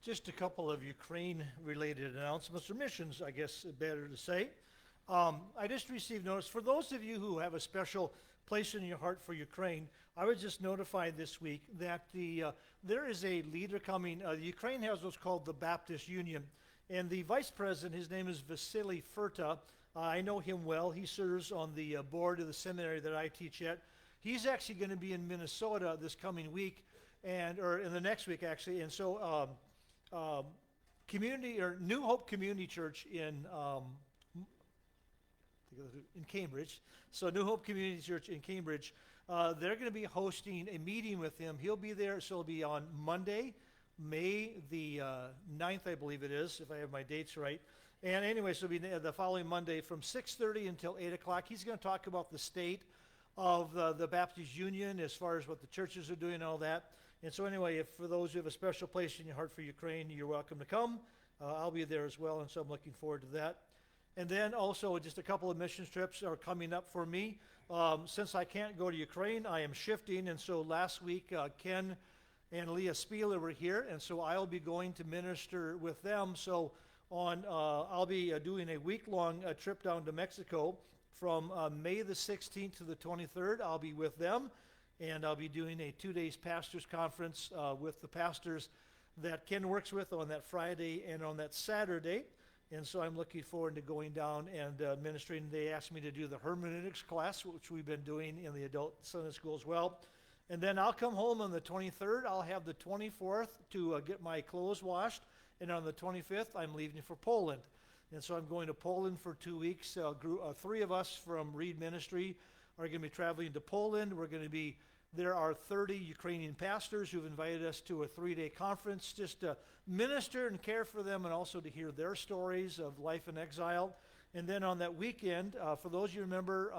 Just a couple of Ukraine-related announcements, or missions, I guess, better to say. I just received notice, for those of you who have a special place in your heart for Ukraine, I was just notified this week that there is a leader coming. Ukraine has what's called the Baptist Union, and the vice president, his name is Vasily Furta. I know him well. He serves on the board of the seminary that I teach at. He's actually going to be in Minnesota this coming week, or in the next week, actually, and so New Hope Community Church in Cambridge. So New Hope Community Church in Cambridge, they're going to be hosting a meeting with him. He'll be there, so it'll be on Monday, May the 9th, I believe it is, if I have my dates right. And anyway, so it'll be the following Monday from 6:30 until 8 o'clock. He's going to talk about the state of the Baptist Union as far as what the churches are doing and all that. And so anyway, if for those who have a special place in your heart for Ukraine, you're welcome to come. I'll be there as well, and so I'm looking forward to that. And then also just a couple of mission trips are coming up for me. Since I can't go to Ukraine, I am shifting, and so last week Ken and Leah Spieler were here, and so I'll be going to minister with them. So I'll be doing a week-long trip down to Mexico from May the 16th to the 23rd. I'll be with them. And I'll be doing a 2-day pastors conference with the pastors that Ken works with on that Friday and on that Saturday. And so I'm looking forward to going down and ministering. They asked me to do the hermeneutics class, which we've been doing in the adult Sunday school as well. And then I'll come home on the 23rd. I'll have the 24th to get my clothes washed. And on the 25th, I'm leaving for Poland. And so I'm going to Poland for 2 weeks. Three of us from Reed Ministry are going to be traveling to Poland. There are 30 Ukrainian pastors who've invited us to a 3-day conference just to minister and care for them and also to hear their stories of life in exile. And then on that weekend, for those of you who remember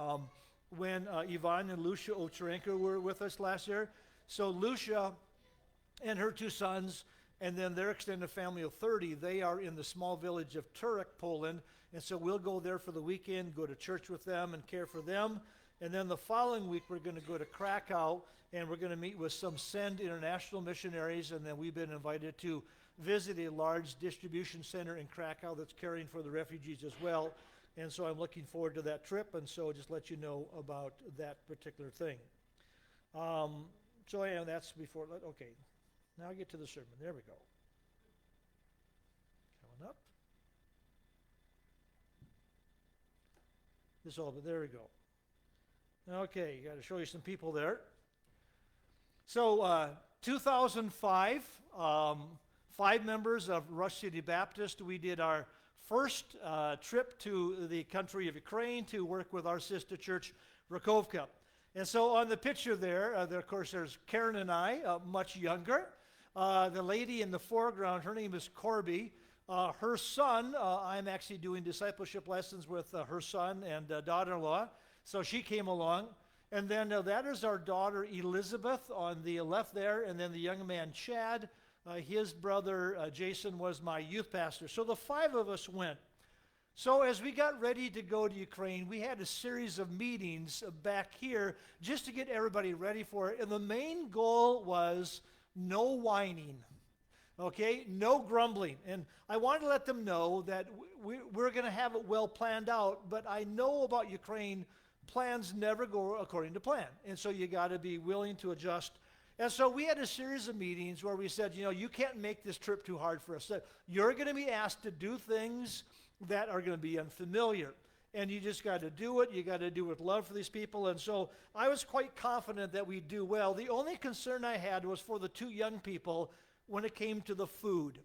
when Ivan and Lucia Ovcharenko were with us last year, so Lucia and her 2 sons and then their extended family of 30, they are in the small village of Turek, Poland. And so we'll go there for the weekend, go to church with them and care for them. And then the following week, we're going to go to Krakow, and we're going to meet with some SEND international missionaries, and then we've been invited to visit a large distribution center in Krakow that's caring for the refugees as well. And so I'm looking forward to that trip, and so just let you know about that particular thing. That's before, okay. Now I get to the sermon. There we go. Coming up. There we go. Okay, got to show you some people there. So 2005, 5 members of Rush City Baptist, we did our first trip to the country of Ukraine to work with our sister church, Rakovka. And so on the picture there, of course, there's Karen and I, much younger. The lady in the foreground, her name is Corby. Her son, I'm actually doing discipleship lessons with her son and daughter-in-law. So she came along, and then that is our daughter Elizabeth on the left there, and then the young man Chad, his brother Jason was my youth pastor. So the 5 of us went. So as we got ready to go to Ukraine, we had a series of meetings back here just to get everybody ready for it, and the main goal was no whining. Okay, no grumbling. And I wanted to let them know that we're going to have it well planned out, but I know about Ukraine, plans never go according to plan. And so you got to be willing to adjust. And so we had a series of meetings where we said, you can't make this trip too hard for us. You're going to be asked to do things that are going to be unfamiliar. And you just got to do it. You got to do it with love for these people. And so I was quite confident that we'd do well. The only concern I had was for the 2 young people when it came to the food.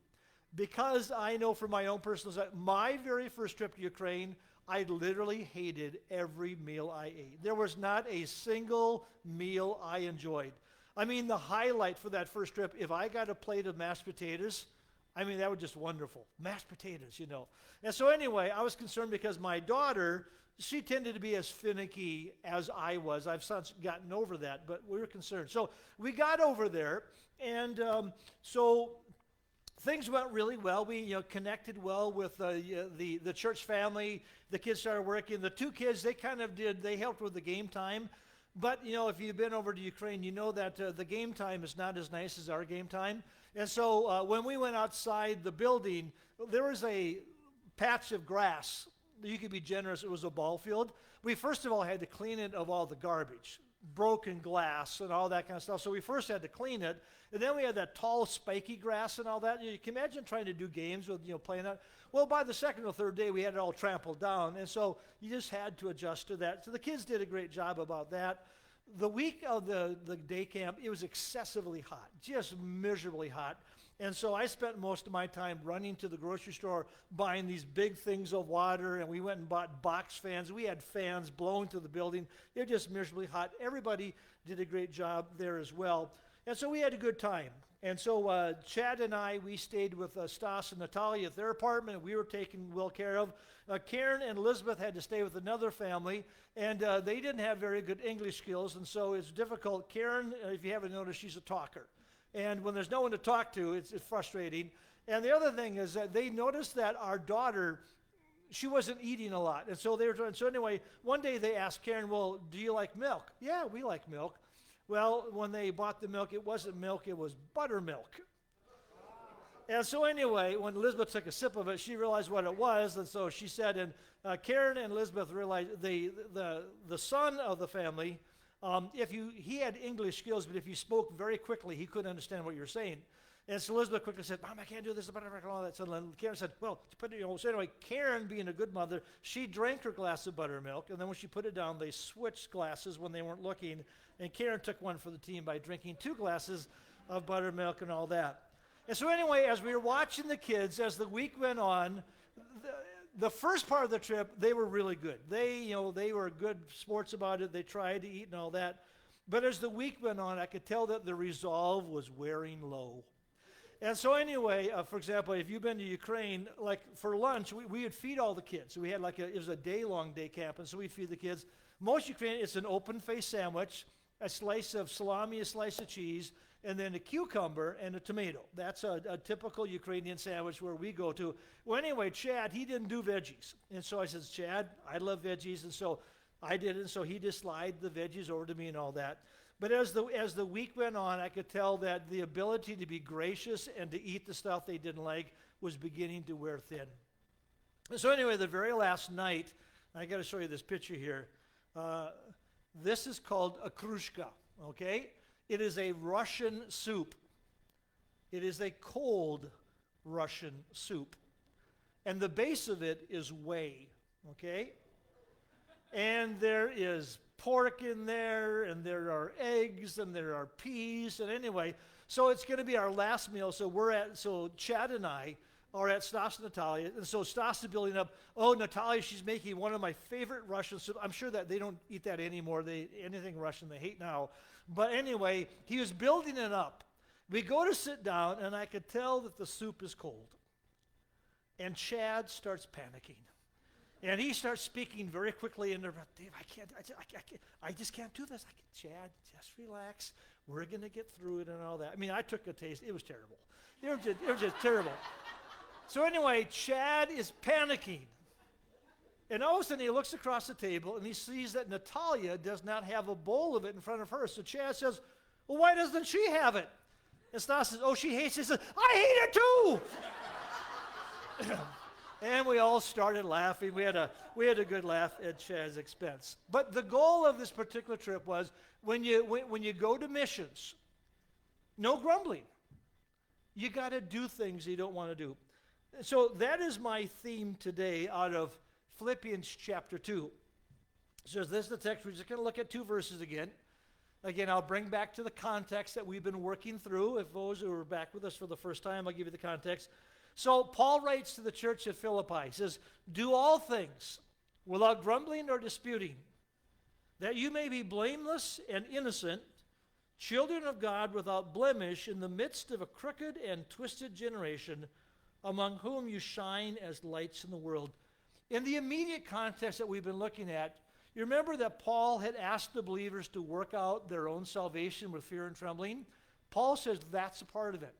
Because I know from my own personal side, my very first trip to Ukraine, I literally hated every meal I ate. There was not a single meal I enjoyed. I mean, the highlight for that first trip, if I got a plate of mashed potatoes, I mean, that was just wonderful. Mashed potatoes, And so anyway, I was concerned because my daughter, she tended to be as finicky as I was. I've since gotten over that, but we were concerned. So we got over there, and so things went really well. We connected well with the church family. The kids started working. The 2 kids, they helped with the game time. But, if you've been over to Ukraine, you know that the game time is not as nice as our game time. And so when we went outside the building, there was a patch of grass. You could be generous, it was a ball field. We first of all had to clean it of all the garbage, broken glass and all that kind of stuff. So we first had to clean it, and then we had that tall, spiky grass and all that. You can imagine trying to do games with, playing that. Well, by the second or third day, we had it all trampled down, and so you just had to adjust to that. So the kids did a great job about that. The week of the day camp, it was excessively hot, just miserably hot. And so I spent most of my time running to the grocery store, buying these big things of water, and we went and bought box fans. We had fans blowing through the building. It was just miserably hot. Everybody did a great job there as well. And so we had a good time. And so Chad and I, we stayed with Stas and Natalia at their apartment. We were taken well care of. Karen and Elizabeth had to stay with another family, and they didn't have very good English skills, and so it's difficult. Karen, if you haven't noticed, she's a talker. And when there's no one to talk to, it's frustrating. And the other thing is that they noticed that our daughter, she wasn't eating a lot. And so anyway, one day they asked Karen, well, do you like milk? Yeah, we like milk. Well, when they bought the milk, it wasn't milk, it was buttermilk. And so anyway, when Elizabeth took a sip of it, she realized what it was. And so she said, and Karen and Elizabeth realized the son of the family, he had English skills, but if you spoke very quickly, he couldn't understand what you were saying. And so Elizabeth quickly said, Mom, I can't do this, and all that. So Karen said, well, so anyway, Karen, being a good mother, she drank her glass of buttermilk, and then when she put it down, they switched glasses when they weren't looking, and Karen took one for the team by drinking 2 glasses of buttermilk and all that. And so anyway, as we were watching the kids, as the week went on, the first part of the trip, they were really good. They were good sports about it. They tried to eat and all that. But as the week went on, I could tell that the resolve was wearing low. And so anyway, for example, if you've been to Ukraine, like for lunch, we would feed all the kids. So we had it was a day-long day camp, and so we'd feed the kids. Most Ukrainian, it's an open-faced sandwich, a slice of salami, a slice of cheese, and then a cucumber and a tomato. That's a typical Ukrainian sandwich where we go to. Well, anyway, Chad, he didn't do veggies. And so I said, Chad, I love veggies. And so I did it. And so he just slid the veggies over to me and all that. But as the week went on, I could tell that the ability to be gracious and to eat the stuff they didn't like was beginning to wear thin. And so anyway, the very last night, I got to show you this picture here. This is called a krushka, okay? It is a Russian soup. It is a cold Russian soup. And the base of it is whey, okay? And there is pork in there, and there are eggs, and there are peas, and anyway, so it's going to be our last meal. So Chad and I are at Stas and Natalia, and so Stas is building up, Natalia, she's making one of my favorite Russian soup. I'm sure that they don't eat that anymore. Anything Russian they hate now. But anyway, he was building it up. We go to sit down, and I could tell that the soup is cold. And Chad starts panicking. And he starts speaking very quickly, and Dave, I just can't do this. Chad, just relax. We're going to get through it and all that. I mean, I took a taste. It was terrible. It was just terrible. So anyway, Chad is panicking. And all of a sudden, he looks across the table, and he sees that Natalia does not have a bowl of it in front of her. So Chad says, well, why doesn't she have it? And Stas says, she hates it. He says, I hate it too! And we all started laughing. We had a good laugh at Chad's expense. But the goal of this particular trip was, when you go to missions, no grumbling. You got to do things you don't want to do. So that is my theme today out of Philippians chapter 2. So this is the text. We're just going to look at 2 verses again. Again, I'll bring back to the context that we've been working through. If those who are back with us for the first time, I'll give you the context. So Paul writes to the church at Philippi. He says, do all things without grumbling or disputing, that you may be blameless and innocent, children of God without blemish in the midst of a crooked and twisted generation, among whom you shine as lights in the world. In the immediate context that we've been looking at, you remember that Paul had asked the believers to work out their own salvation with fear and trembling? Paul says that's a part of it.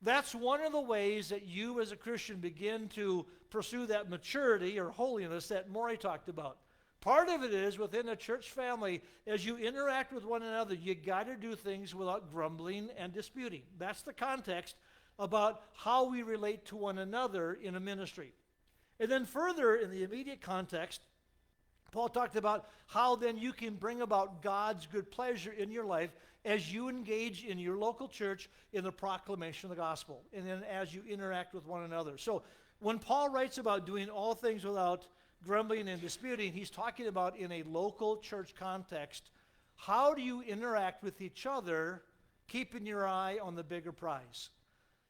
That's one of the ways that you as a Christian begin to pursue that maturity or holiness that Maury talked about. Part of it is within a church family, as you interact with one another, you got to do things without grumbling and disputing. That's the context about how we relate to one another in a ministry. And then further, in the immediate context, Paul talked about how then you can bring about God's good pleasure in your life as you engage in your local church in the proclamation of the gospel, and then as you interact with one another. So when Paul writes about doing all things without grumbling and disputing, he's talking about in a local church context, how do you interact with each other, keeping your eye on the bigger prize?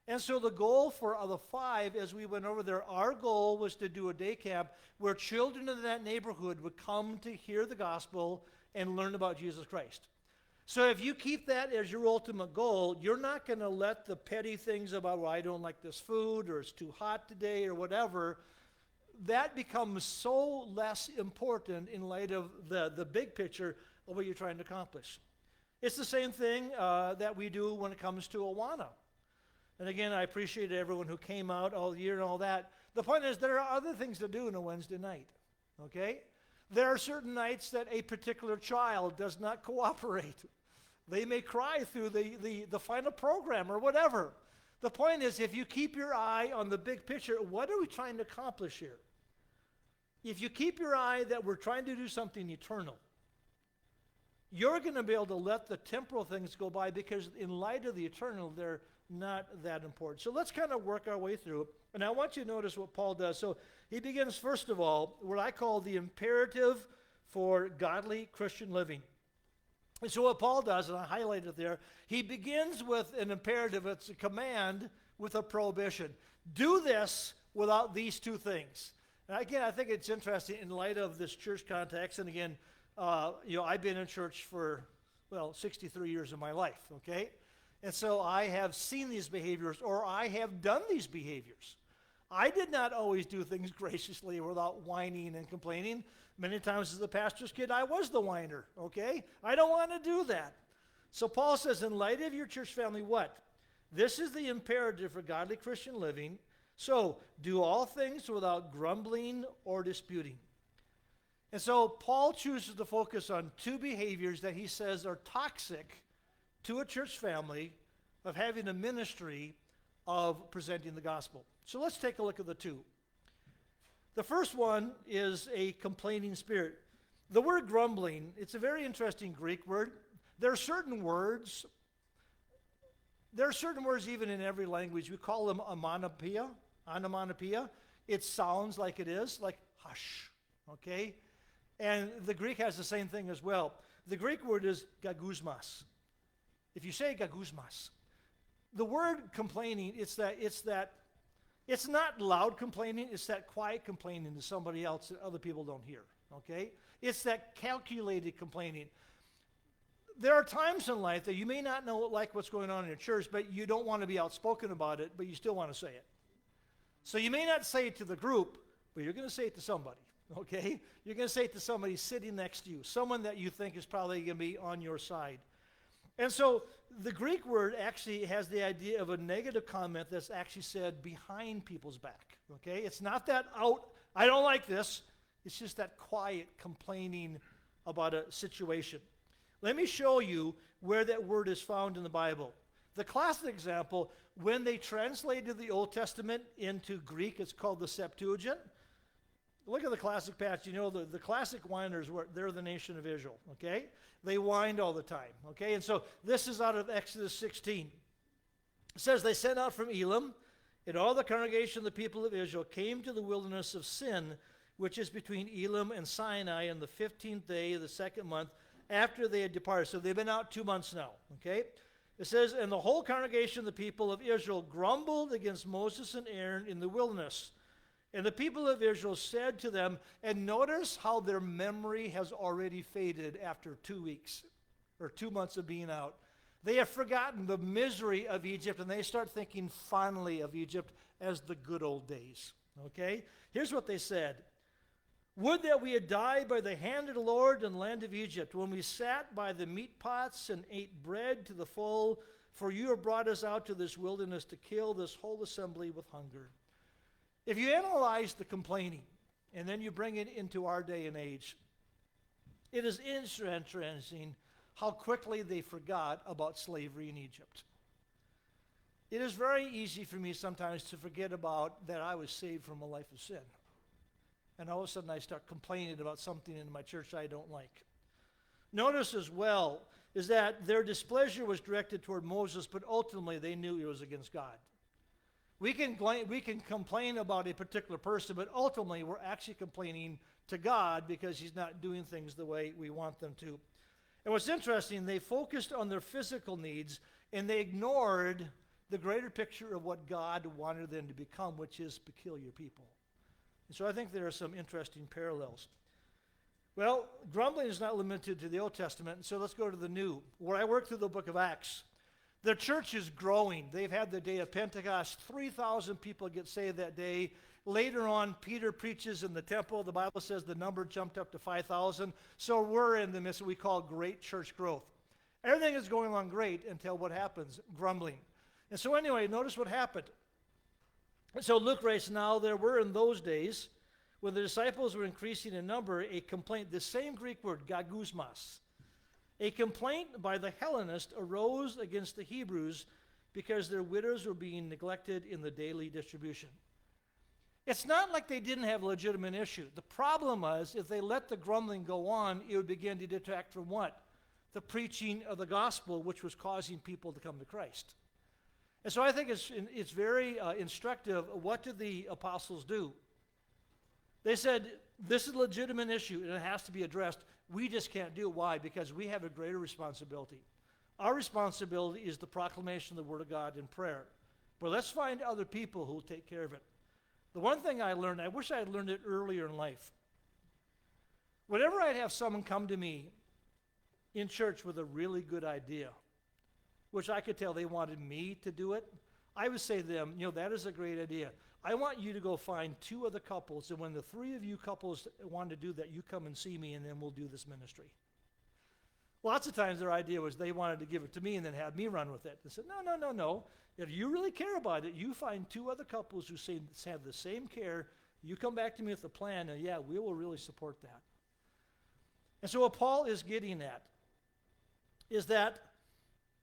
And so the goal for the 5, as we went over there, our goal was to do a day camp where children in that neighborhood would come to hear the gospel and learn about Jesus Christ. So if you keep that as your ultimate goal, you're not going to let the petty things about, well, I don't like this food, or it's too hot today, or whatever, that becomes so less important in light of the big picture of what you're trying to accomplish. It's the same thing that we do when it comes to Awana. And again, I appreciate everyone who came out all year and all that. The point is, there are other things to do on a Wednesday night, okay? There are certain nights that a particular child does not cooperate. They may cry through the final program or whatever. The point is, if you keep your eye on the big picture, what are we trying to accomplish here? If you keep your eye that we're trying to do something eternal, you're going to be able to let the temporal things go by, because in light of the eternal, they're not that important. So let's kind of work our way through. And I want you to notice what Paul does. So he begins, first of all, what I call the imperative for godly Christian living. And so what Paul does, and I highlighted it there, he begins with an imperative. It's a command with a prohibition. Do this without these two things. And again, I think it's interesting in light of this church context. And again, I've been in church for, 63 years of my life, okay? And so I have seen these behaviors, or I have done these behaviors. I did not always do things graciously without whining and complaining. Many times as a pastor's kid, I was the whiner, okay? I don't want to do that. So Paul says, in light of your church family, what? This is the imperative for godly Christian living. So do all things without grumbling or disputing. And so Paul chooses to focus on two behaviors that he says are toxic to a church family of having a ministry of presenting the gospel. So let's take a look at the two. The first one is a complaining spirit. The word grumbling, it's a very interesting Greek word. There are certain words even in every language. We call them onomatopoeia. It sounds like it is, like hush, okay? And the Greek has the same thing as well. The Greek word is gagusmas. If you say gagusmas, the word complaining, it's not loud complaining, it's that quiet complaining to somebody else that other people don't hear, okay? It's that calculated complaining. There are times in life that you may not know what's going on in your church, but you don't want to be outspoken about it, but you still want to say it. So you may not say it to the group, but you're going to say it to somebody, okay? You're going to say it to somebody sitting next to you, someone that you think is probably going to be on your side. And so the Greek word actually has the idea of a negative comment that's actually said behind people's back, okay? It's not that I don't like this. It's just that quiet complaining about a situation. Let me show you where that word is found in the Bible. The classic example, when they translated the Old Testament into Greek, it's called the Septuagint. Look at the classic passage. You know, the classic whiners, they're the nation of Israel, okay? They whined all the time, okay? And so this is out of Exodus 16. It says, they sent out from Elim, and all the congregation of the people of Israel came to the wilderness of Sin, which is between Elim and Sinai, on the 15th day of the second month after they had departed. So they've been out 2 months now, okay? It says, and the whole congregation of the people of Israel grumbled against Moses and Aaron in the wilderness. And the people of Israel said to them, and notice how their memory has already faded after 2 weeks or 2 months of being out. They have forgotten the misery of Egypt, and they start thinking fondly of Egypt as the good old days. Okay? Here's what they said. Would that we had died by the hand of the Lord in the land of Egypt, when we sat by the meat pots and ate bread to the full, for you have brought us out to this wilderness to kill this whole assembly with hunger. If you analyze the complaining, and then you bring it into our day and age, It is interesting how quickly they forgot about slavery in Egypt. It is very easy for me sometimes to forget about that I was saved from a life of sin. And all of a sudden I start complaining about something in my church I don't like. Notice as well is that their displeasure was directed toward Moses, but ultimately they knew it was against God. We can complain about a particular person, but ultimately we're actually complaining to God because he's not doing things the way we want them to. And what's interesting, they focused on their physical needs and they ignored the greater picture of what God wanted them to become, which is peculiar people. And so I think there are some interesting parallels. Well, grumbling is not limited to the Old Testament, so let's go to the New. Where I work through the book of Acts, the church is growing. They've had the day of Pentecost. 3,000 people get saved that day. Later on, Peter preaches in the temple. The Bible says the number jumped up to 5,000. So we're in the midst of what we call great church growth. Everything is going along great until what happens? Grumbling. And so anyway, notice what happened. And so Luke writes, now there were in those days, when the disciples were increasing in number, a complaint, the same Greek word, gagusmas, a complaint by the Hellenists arose against the Hebrews because their widows were being neglected in the daily distribution. It's not like they didn't have a legitimate issue. The problem was, if they let the grumbling go on, it would begin to detract from what? The preaching of the gospel, which was causing people to come to Christ. And so I think it's very instructive. What did the apostles do? They said, this is a legitimate issue and it has to be addressed. We just can't do it. Why? Because we have a greater responsibility. Our responsibility is the proclamation of the Word of God in prayer. But let's find other people who will take care of it. The one thing I learned, I wish I had learned it earlier in life. Whenever I'd have someone come to me in church with a really good idea, which I could tell they wanted me to do it, I would say to them, that is a great idea. I want you to go find 2 other couples, and when the 3 of you couples want to do that, you come and see me, and then we'll do this ministry. Lots of times their idea was they wanted to give it to me and then have me run with it. They said, no. If you really care about it, you find 2 other couples who have the same care. You come back to me with a plan, and yeah, we will really support that. And so what Paul is getting at is that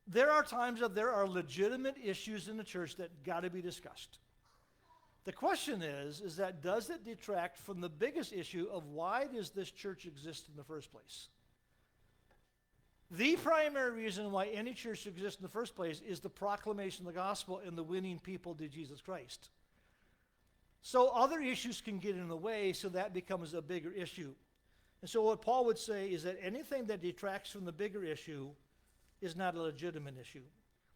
there are times that there are legitimate issues in the church that got to be discussed. The question is that does it detract from the biggest issue of why does this church exist in the first place? The primary reason why any church exists in the first place is the proclamation of the gospel and the winning people to Jesus Christ. So other issues can get in the way, so that becomes a bigger issue. And so what Paul would say is that anything that detracts from the bigger issue is not a legitimate issue.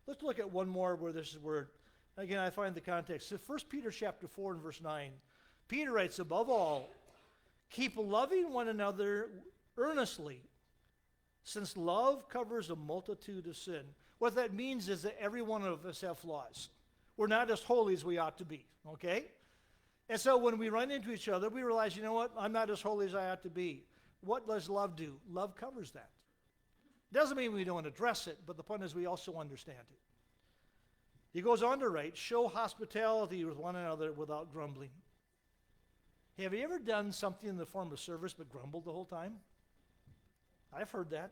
Let's look at one more where this is word. Again, I find the context. So 1 Peter chapter 4 and verse 9. Peter writes, above all, keep loving one another earnestly, since love covers a multitude of sin. What that means is that every one of us have flaws. We're not as holy as we ought to be, okay? And so when we run into each other, we realize, I'm not as holy as I ought to be. What does love do? Love covers that. Doesn't mean we don't address it, but the point is we also understand it. He goes on to write, show hospitality with one another without grumbling. Have you ever done something in the form of service but grumbled the whole time? I've heard that.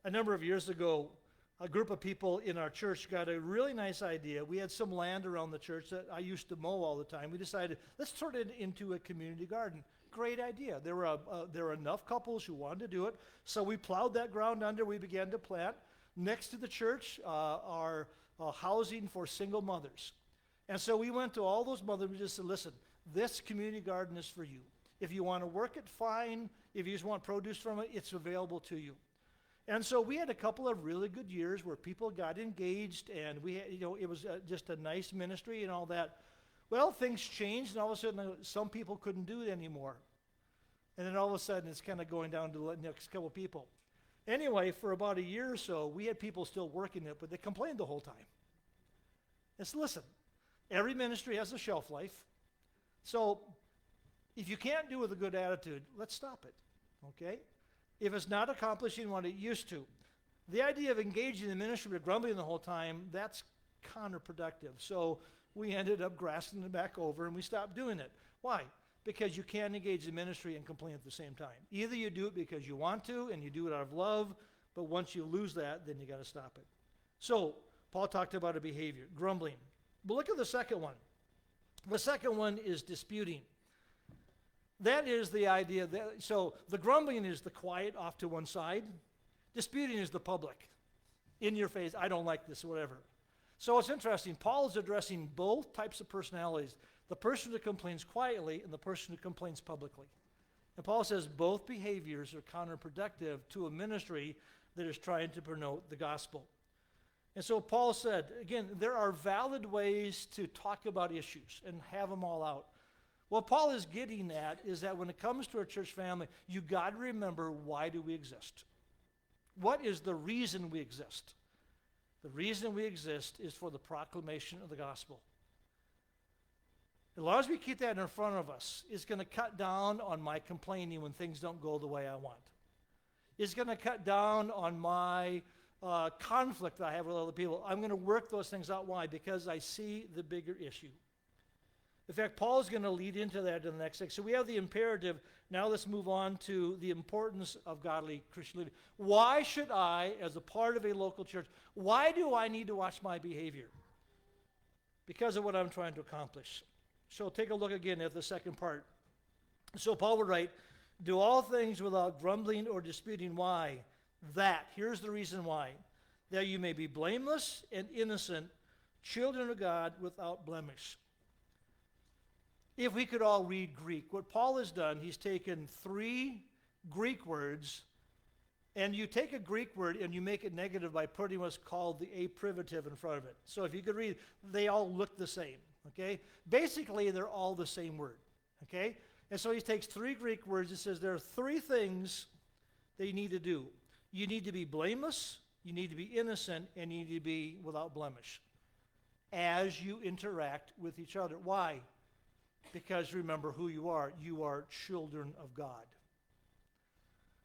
A number of years ago, a group of people in our church got a really nice idea. We had some land around the church that I used to mow all the time. We decided, let's turn it into a community garden. Great idea. There were enough couples who wanted to do it, so we plowed that ground under. We began to plant. Next to the church are housing for single mothers. And so we went to all those mothers and just said, listen, this community garden is for you. If you want to work it, fine. If you just want produce from it, it's available to you. And so we had a couple of really good years where people got engaged, and we had, it was just a nice ministry and all that. Well, things changed, and all of a sudden, some people couldn't do it anymore. And then all of a sudden, it's kind of going down to the next couple people. Anyway, for about a year or so, we had people still working it, but they complained the whole time. And so listen, every ministry has a shelf life. So if you can't do it with a good attitude, let's stop it, okay? If it's not accomplishing what it used to, the idea of engaging in the ministry but grumbling the whole time, that's counterproductive. So we ended up grassing it back over, and we stopped doing it. Why? because you can't engage in ministry and complain at the same time. Either you do it because you want to and you do it out of love, but once you lose that, then you got to stop it. So, Paul talked about a behavior, grumbling. But look at the second one. The second one is disputing. That is the idea that, so the grumbling is the quiet off to one side. Disputing is the public. In your face, I don't like this, whatever. So it's interesting. Paul is addressing both types of personalities. The person who complains quietly and the person who complains publicly. And Paul says both behaviors are counterproductive to a ministry that is trying to promote the gospel. And so Paul said, again, there are valid ways to talk about issues and have them all out. What Paul is getting at is that when it comes to our church family, you got to remember, why do we exist? What is the reason we exist? The reason we exist is for the proclamation of the gospel. As long as we keep that in front of us, it's going to cut down on my complaining when things don't go the way I want. It's going to cut down on my conflict that I have with other people. I'm going to work those things out. Why? Because I see the bigger issue. In fact, Paul is going to lead into that in the next section. So we have the imperative. Now let's move on to the importance of godly Christian living. Why should I, as a part of a local church, why do I need to watch my behavior? Because of what I'm trying to accomplish. So take a look again at the second part. So Paul would write, do all things without grumbling or disputing. Why? That, here's the reason why. That you may be blameless and innocent, children of God without blemish. If we could all read Greek, what Paul has done, he's taken 3 Greek words, and you take a Greek word and you make it negative by putting what's called the aprivative in front of it. So if you could read, they all look the same. Okay? Basically, they're all the same word. Okay? And so he takes 3 Greek words and says there are 3 things that you need to do. You need to be blameless, you need to be innocent, and you need to be without blemish as you interact with each other. Why? Because remember who you are. You are children of God.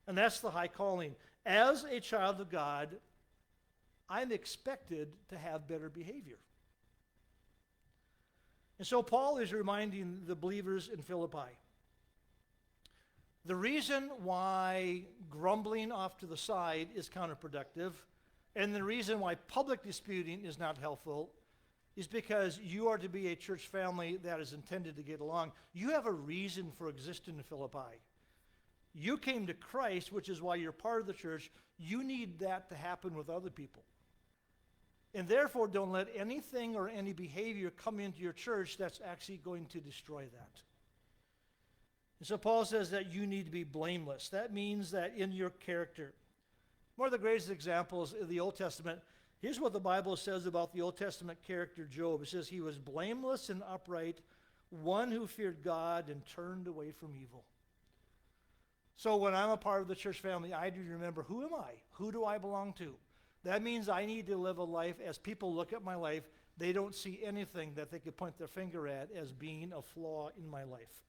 And that's the high calling. As a child of God, I'm expected to have better behavior. And so Paul is reminding the believers in Philippi, the reason why grumbling off to the side is counterproductive, and the reason why public disputing is not helpful, is because you are to be a church family that is intended to get along. You have a reason for existing in Philippi. You came to Christ, which is why you're part of the church. You need that to happen with other people. And therefore, don't let anything or any behavior come into your church that's actually going to destroy that. And so Paul says that you need to be blameless. That means that in your character. One of the greatest examples of the Old Testament, here's what the Bible says about the Old Testament character Job. It says he was blameless and upright, one who feared God and turned away from evil. So when I'm a part of the church family, I do remember, who am I? Who do I belong to? That means I need to live a life, as people look at my life, they don't see anything that they could point their finger at as being a flaw in my life.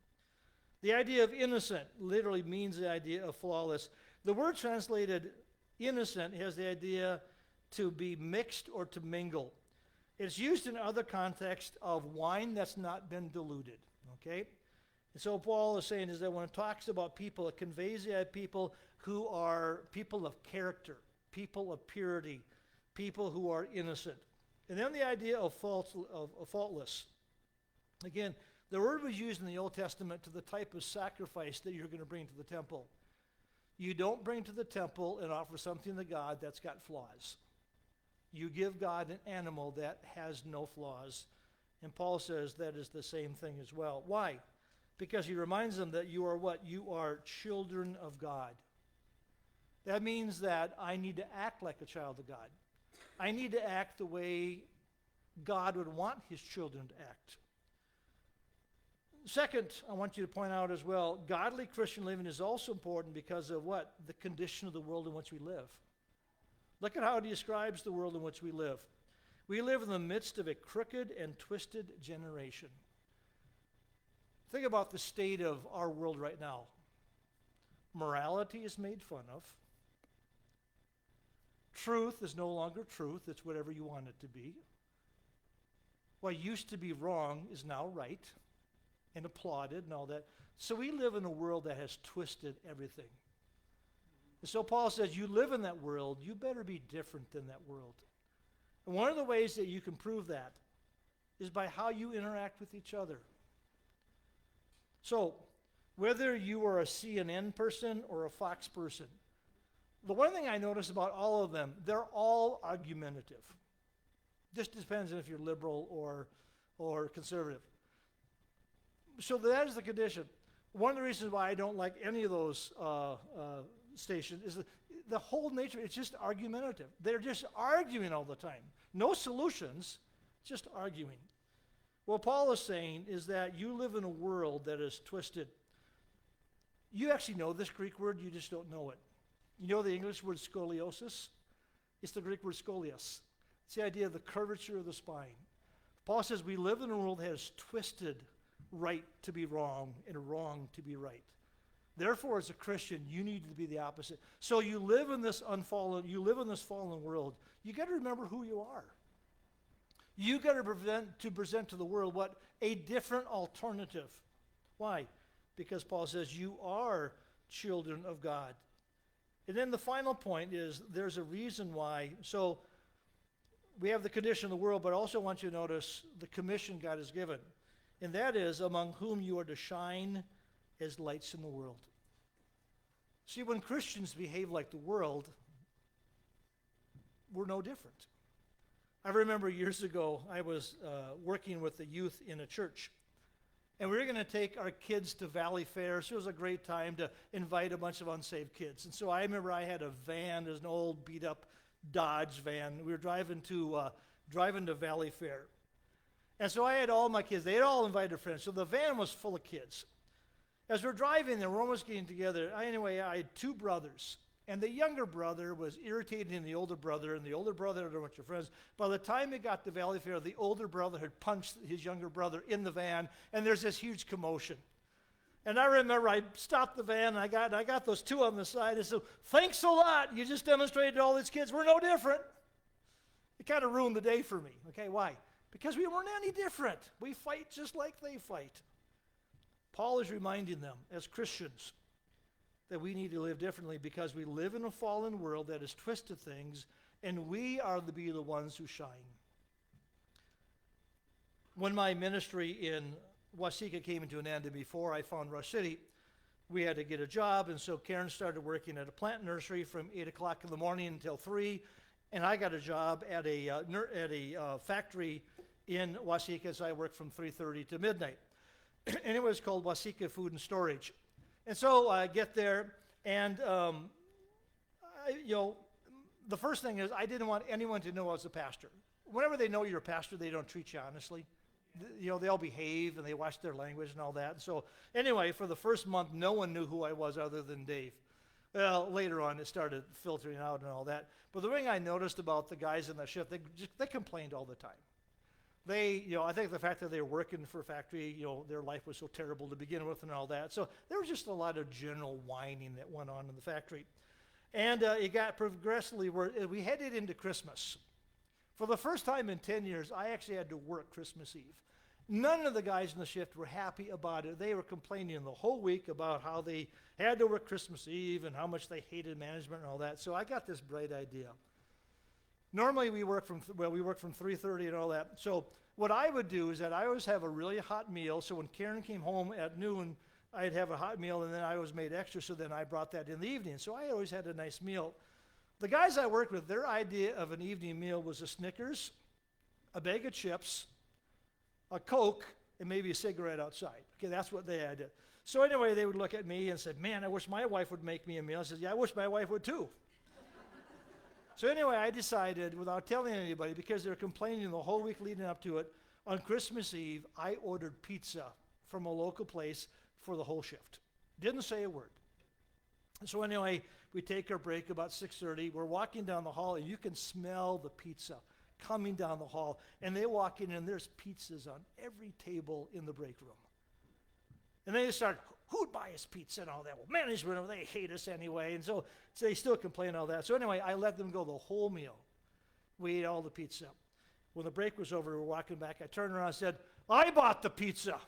The idea of innocent literally means the idea of flawless. The word translated innocent has the idea to be mixed or to mingle. It's used in other contexts of wine that's not been diluted, okay? And so Paul is saying is that when it talks about people, it conveys the idea of people who are people of character, people of purity, people who are innocent. And then the idea of faultless. Again, the word was used in the Old Testament to the type of sacrifice that you're going to bring to the temple. You don't bring to the temple and offer something to God that's got flaws. You give God an animal that has no flaws. And Paul says that is the same thing as well. Why? Because he reminds them that you are what? You are children of God. That means that I need to act like a child of God. I need to act the way God would want his children to act. Second, I want you to point out as well, godly Christian living is also important because of what? The condition of the world in which we live. Look at how he describes the world in which we live. We live in the midst of a crooked and twisted generation. Think about the state of our world right now. Morality is made fun of. Truth is no longer truth. It's whatever you want it to be. What used to be wrong is now right. and applauded and all that. So we live in a world that has twisted everything. And so Paul says, you live in that world, you better be different than that world. And one of the ways that you can prove that is by how you interact with each other. So, whether you are a CNN person or a Fox person, the one thing I notice about all of them, they're all argumentative. Just depends on if you're liberal or conservative. So that is the condition. One of the reasons why I don't like any of those stations is the whole nature, it's just argumentative. They're just arguing all the time. No solutions, just arguing. What Paul is saying is that you live in a world that is twisted. You actually know this Greek word, you just don't know it. You know the English word scoliosis? It's the Greek word scolios. It's the idea of the curvature of the spine. Paul says we live in a world that has twisted right to be wrong and wrong to be right. Therefore, as a Christian, you need to be the opposite. So you live in this fallen world. You got to remember who you are. You got to present to the world what? A different alternative. Why? Because Paul says you are children of God. And then the final point is there's a reason why. So we have the condition of the world, but I also want you to notice the commission God has given. And that is among whom you are to shine as lights in the world. See, when Christians behave like the world, we're no different. I remember years ago, I was working with the youth in a church. And we were going to take our kids to Valley Fair. So it was a great time to invite a bunch of unsaved kids. And so I remember I had a van, there's an old beat-up Dodge van. We were driving to Valley Fair. And so I had all my kids. They had all invited friends. So the van was full of kids. As we're driving there, we're almost getting together. Anyway, I had two brothers. And the younger brother was irritating the older brother, and the older brother had a bunch of friends. By the time it got to Valley Fair, the older brother had punched his younger brother in the van, and there's this huge commotion. And I remember I stopped the van, and I got those two on the side, and said, thanks a lot. You just demonstrated to all these kids we're no different. It kind of ruined the day for me. Okay, why? Because we weren't any different. We fight just like they fight. Paul is reminding them, as Christians, that we need to live differently because we live in a fallen world that has twisted things, and we are to be the ones who shine. When my ministry in Waseca came to an end, and before I found Rush City, we had to get a job, and so Karen started working at a plant nursery from 8 o'clock in the morning until 3, and I got a job at a factory in Waseca, so I worked from 3:30 to midnight. And it was called Waseca Food and Storage. And so I get there, and the first thing is I didn't want anyone to know I was a pastor. Whenever they know you're a pastor, they don't treat you honestly. They all behave, and they watch their language and all that. So anyway, for the first month, no one knew who I was other than Dave. Well, later on, it started filtering out and all that. But the thing I noticed about the guys in the shift, they complained all the time. I think the fact that they were working for a factory, their life was so terrible to begin with and all that. So there was just a lot of general whining that went on in the factory. And it got progressively worse. We headed into Christmas. For the first time in 10 years, I actually had to work Christmas Eve. None of the guys in the shift were happy about it. They were complaining the whole week about how they had to work Christmas Eve and how much they hated management and all that. So I got this bright idea. Normally we work from 3:30 and all that. So what I would do is that I always have a really hot meal. So when Karen came home at noon, I'd have a hot meal, and then I always made extra, so then I brought that in the evening. So I always had a nice meal. The guys I worked with, their idea of an evening meal was a Snickers, a bag of chips, a Coke, and maybe a cigarette outside. Okay, that's what they had. So anyway, they would look at me and say, man, I wish my wife would make me a meal. I said, yeah, I wish my wife would too. So anyway, I decided, without telling anybody, because they were complaining the whole week leading up to it, on Christmas Eve, I ordered pizza from a local place for the whole shift. Didn't say a word. So anyway, we take our break about 6:30. We're walking down the hall, and you can smell the pizza coming down the hall. And they walk in, and there's pizzas on every table in the break room. And then they start, who'd buy us pizza and all that? Well, management, they hate us anyway. And so they still complain all that. So anyway, I let them go the whole meal. We ate all the pizza. When the break was over, we were walking back. I turned around and said, I bought the pizza.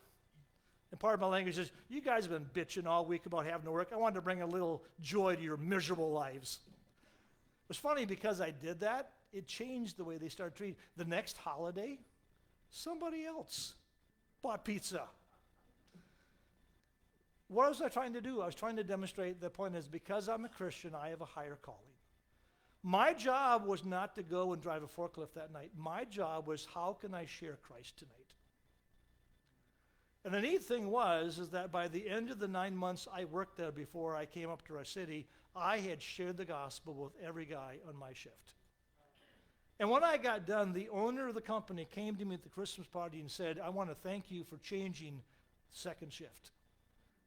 And part of my language is, you guys have been bitching all week about having to work. I wanted to bring a little joy to your miserable lives. It was funny because I did that. It changed the way they started treating. The next holiday, somebody else bought pizza. What was I trying to do? I was trying to demonstrate the point is because I'm a Christian, I have a higher calling. My job was not to go and drive a forklift that night. My job was, how can I share Christ tonight? And the neat thing is that by the end of the 9 months I worked there before I came up to our city, I had shared the gospel with every guy on my shift. And when I got done, the owner of the company came to me at the Christmas party and said, I want to thank you for changing second shift.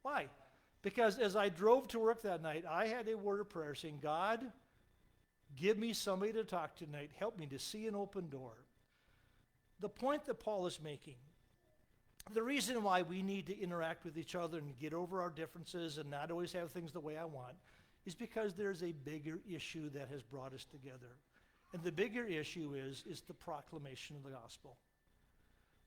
Why? Because as I drove to work that night, I had a word of prayer saying, God, give me somebody to talk to tonight. Help me to see an open door. The point that Paul is making, the reason why we need to interact with each other and get over our differences and not always have things the way I want is because there's a bigger issue that has brought us together. And the bigger issue is the proclamation of the gospel.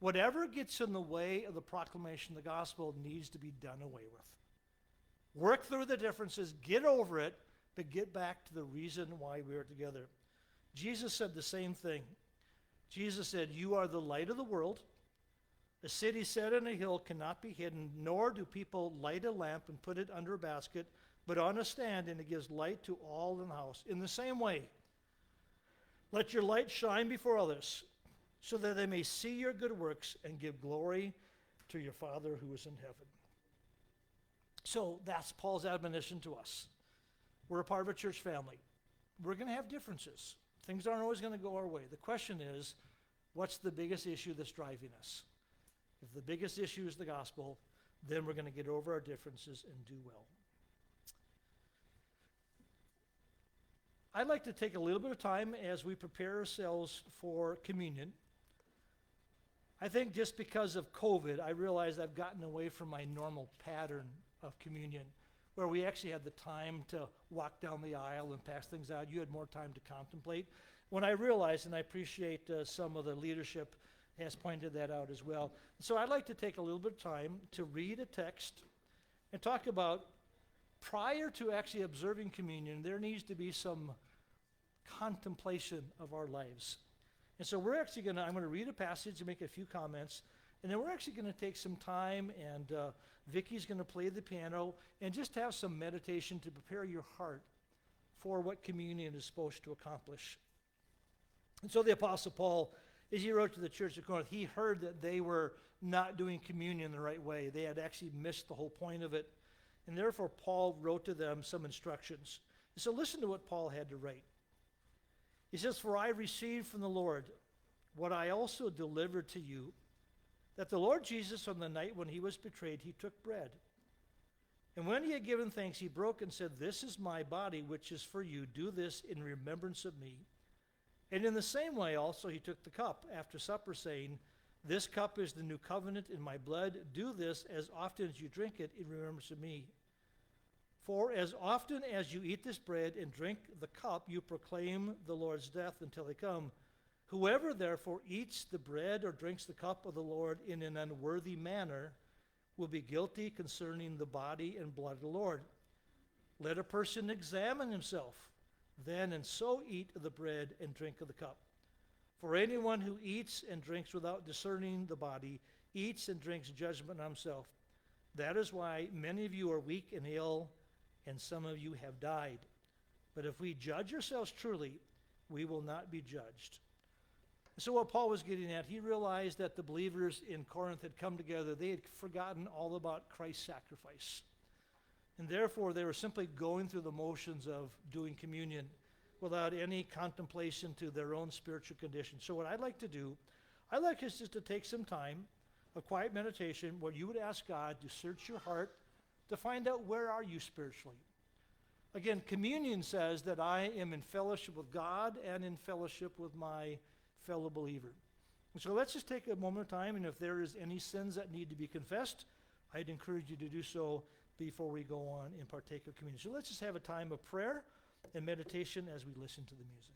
Whatever gets in the way of the proclamation of the gospel needs to be done away with. Work through the differences, get over it, but get back to the reason why we are together. Jesus said the same thing. Jesus said, you are the light of the world. A city set on a hill cannot be hidden, nor do people light a lamp and put it under a basket, but on a stand, and it gives light to all in the house. In the same way, let your light shine before others, so that they may see your good works and give glory to your Father who is in heaven. So that's Paul's admonition to us. We're a part of a church family. We're going to have differences. Things aren't always going to go our way. The question is, what's the biggest issue that's driving us? If the biggest issue is the gospel, then we're going to get over our differences and do well. I'd like to take a little bit of time as we prepare ourselves for communion. I think just because of COVID, I realized I've gotten away from my normal pattern of communion, where we actually had the time to walk down the aisle and pass things out. You had more time to contemplate. When I realized, and I appreciate some of the leadership has pointed that out as well. So I'd like to take a little bit of time to read a text and talk about, prior to actually observing communion, there needs to be some contemplation of our lives. And so we're actually I'm going to read a passage and make a few comments, and then we're actually going to take some time, and Vicky's going to play the piano, and just have some meditation to prepare your heart for what communion is supposed to accomplish. And so the Apostle Paul, as he wrote to the church of Corinth, he heard that they were not doing communion the right way. They had actually missed the whole point of it. And therefore, Paul wrote to them some instructions. So listen to what Paul had to write. He says, for I received from the Lord what I also delivered to you, that the Lord Jesus, on the night when he was betrayed, he took bread. And when he had given thanks, he broke and said, this is my body, which is for you. Do this in remembrance of me. And in the same way also he took the cup after supper, saying, this cup is the new covenant in my blood. Do this as often as you drink it in remembrance of me. For as often as you eat this bread and drink the cup, you proclaim the Lord's death until he come. Whoever therefore eats the bread or drinks the cup of the Lord in an unworthy manner will be guilty concerning the body and blood of the Lord. Let a person examine himself then, and so eat of the bread and drink of the cup. For anyone who eats and drinks without discerning the body eats and drinks judgment on himself. That is why many of you are weak and ill, and some of you have died. But if we judge ourselves truly, we will not be judged. So what Paul was getting at, he realized that the believers in Corinth had come together. They had forgotten all about Christ's sacrifice. And therefore, they were simply going through the motions of doing communion without any contemplation to their own spiritual condition. So what I'd like to do, I'd like us just to take some time, a quiet meditation, where you would ask God to search your heart to find out, where are you spiritually? Again, communion says that I am in fellowship with God and in fellowship with my fellow believer. And so let's just take a moment of time, and if there is any sins that need to be confessed, I'd encourage you to do so before we go on and partake of communion. So let's just have a time of prayer and meditation as we listen to the music.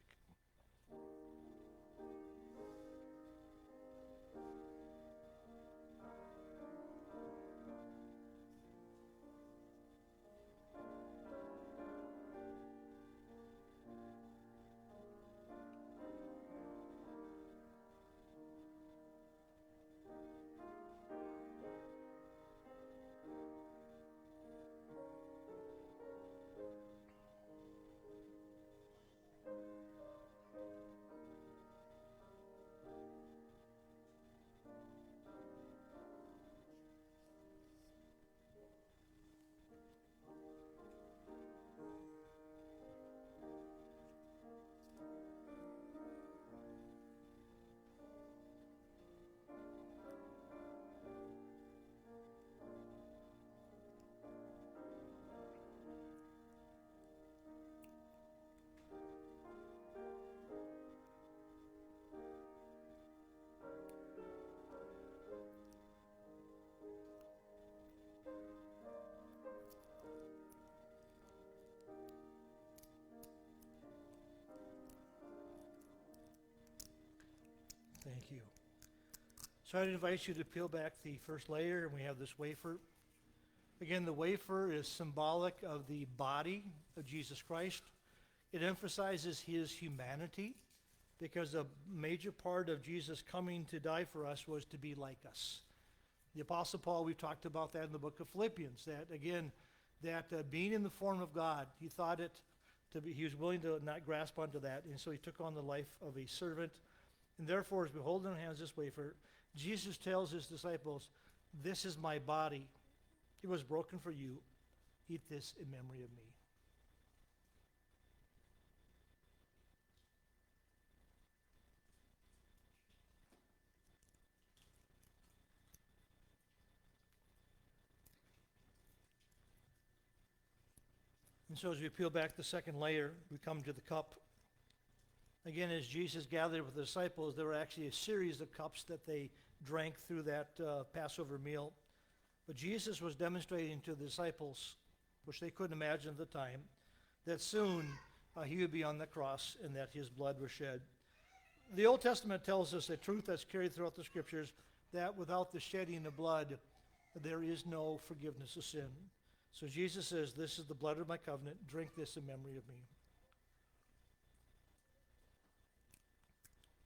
Thank you. So I'd invite you to peel back the first layer, and we have this wafer. Again, the wafer is symbolic of the body of Jesus Christ. It emphasizes his humanity, because a major part of Jesus coming to die for us was to be like us. The Apostle Paul, we've talked about that in the book of Philippians, that again, that being in the form of God, he thought it to be, he was willing to not grasp onto that, and so he took on the life of a servant. And therefore, as we hold in our hands this wafer, Jesus tells his disciples, this is my body. It was broken for you. Eat this in memory of me. And so as we peel back the second layer, we come to the cup. Again, as Jesus gathered with the disciples, there were actually a series of cups that they drank through that Passover meal. But Jesus was demonstrating to the disciples, which they couldn't imagine at the time, that soon he would be on the cross and that his blood was shed. The Old Testament tells us a truth that's carried throughout the Scriptures, that without the shedding of blood, there is no forgiveness of sin. So Jesus says, this is the blood of my covenant. Drink this in memory of me.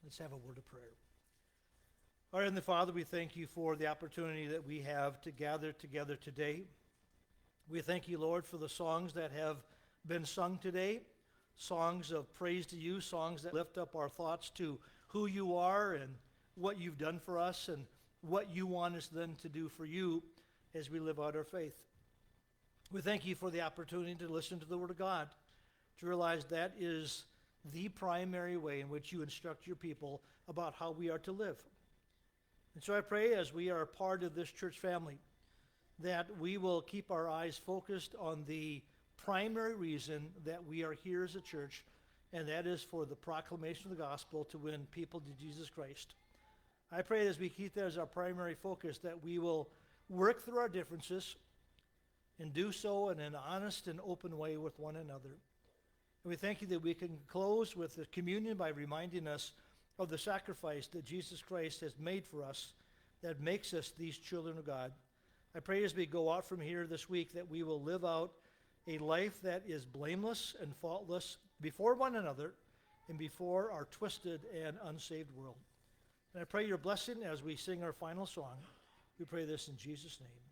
Let's have a word of prayer. Our Heavenly Father, we thank you for the opportunity that we have to gather together today. We thank you, Lord, for the songs that have been sung today, songs of praise to you, songs that lift up our thoughts to who you are and what you've done for us and what you want us then to do for you as we live out our faith. We thank you for the opportunity to listen to the Word of God, to realize that is the primary way in which you instruct your people about how we are to live. And so I pray, as we are a part of this church family, that we will keep our eyes focused on the primary reason that we are here as a church, and that is for the proclamation of the gospel to win people to Jesus Christ. I pray, as we keep that as our primary focus, that we will work through our differences and do so in an honest and open way with one another. And we thank you that we can close with the communion by reminding us of the sacrifice that Jesus Christ has made for us that makes us these children of God. I pray as we go out from here this week that we will live out a life that is blameless and faultless before one another and before our twisted and unsaved world. And I pray your blessing as we sing our final song. We pray this in Jesus' name.